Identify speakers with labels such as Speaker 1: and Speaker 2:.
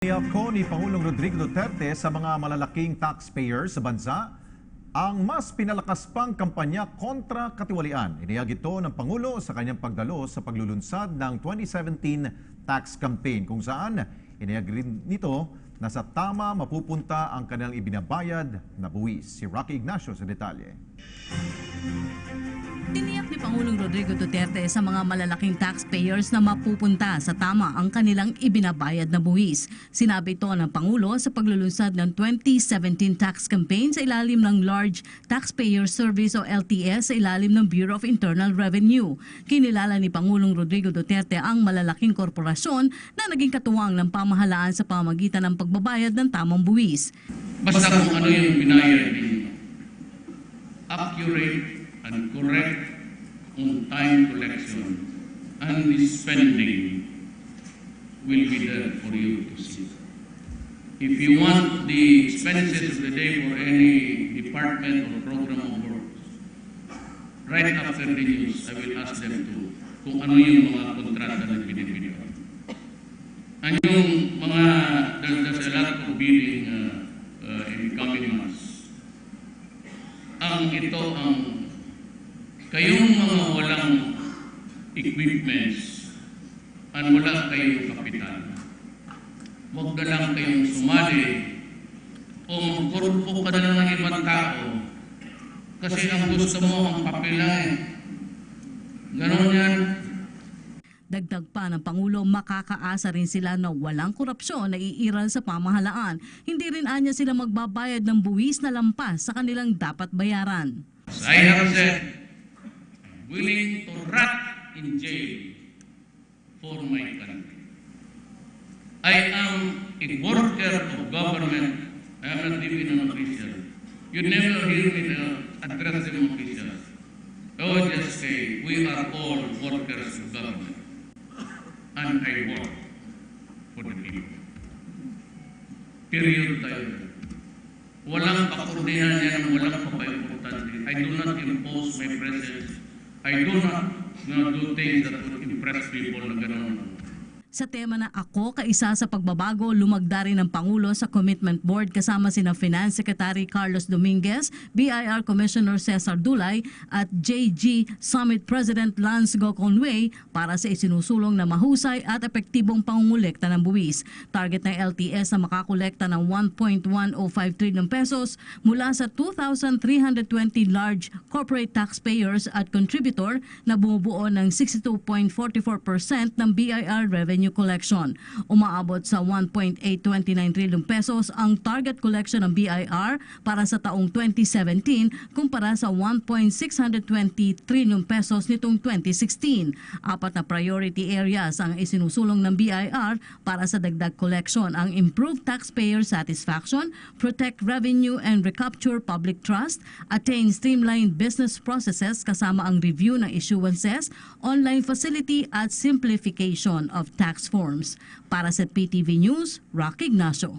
Speaker 1: Niyako ni Pangulong Rodrigo Duterte sa mga malalaking taxpayers sa bansa ang mas pinalakas pang kampanya kontra katiwalian. Inihag ito ng Pangulo sa kanyang pagdalo sa paglulunsad ng 2017 tax campaign kung saan inihag rin nito na sa tama mapupunta ang kanilang ibinabayad na buwis. Si Rocky Ignacio sa detalye.
Speaker 2: Tiniyak ni Pangulong Rodrigo Duterte sa mga malalaking taxpayers na mapupunta sa tama ang kanilang ibinabayad na buwis. Sinabi ito ng Pangulo sa paglulunsad ng 2017 tax campaign sa ilalim ng Large Taxpayer Service o LTS sa ilalim ng Bureau of Internal Revenue. Kinilala ni Pangulong Rodrigo Duterte ang malalaking korporasyon na naging katuwang ng pamahalaan sa pamamagitan ng pagbabayad ng tamang buwis.
Speaker 3: Basta kung ano yung binayad ninyo, accurate and correct on-time collection and the spending will be there for you to see. If you want the expenses of the day for any department or program of work, right after the news, I will ask them to kung ano yung mga kontrata na binibigyan. And yung mga, there's a lot of bidding in coming months. Kayong mga walang equipments at wala kayong kapital, huwag na lang kayong sumali o magkurpo ka na ng ibang tao kasi ang gusto mo ang papel lang eh. Ganon yan.
Speaker 2: Dagdag pa ng Pangulo, makakaasa rin sila na walang korupsyon na iiral sa pamahalaan. Hindi rin anya sila magbabayad ng buwis na lampas sa kanilang dapat bayaran.
Speaker 3: I have said, willing to rot in jail for my country. I am a worker of government. I am not even an official. You never hear me address them officials. I would just say, we are all workers of government. And I work for the people. Period tayo. Walang kakoordinan yan, walang kapayimportante. I do not impose my presence. I do not do things that would impress people na gano'n.
Speaker 2: Sa tema na Ako, Kaisa sa Pagbabago, lumagda rin ng Pangulo sa Commitment Board kasama sina Finance Secretary Carlos Dominguez, BIR Commissioner Cesar Dulay at JG Summit President Lance Go Conway para sa isinusulong na mahusay at epektibong pangungulekta ng buwis. Target ng LTS na makakolekta ng 1.105 trillion pesos mula sa 2,320 large corporate taxpayers at contributor na bumubuo ng 62.44% ng BIR revenue collection. Umaabot sa 1.829 trillion pesos ang target collection ng BIR para sa taong 2017 kumpara sa 1.620 trillion pesos nitong 2016. Apat na priority areas ang isinusulong ng BIR para sa dagdag collection: ang improve taxpayer satisfaction, protect revenue and recapture public trust, attain streamlined business processes kasama ang review ng issuances, online facility at simplification of tax forms. Para sa PTV News, Rocky Ignacio.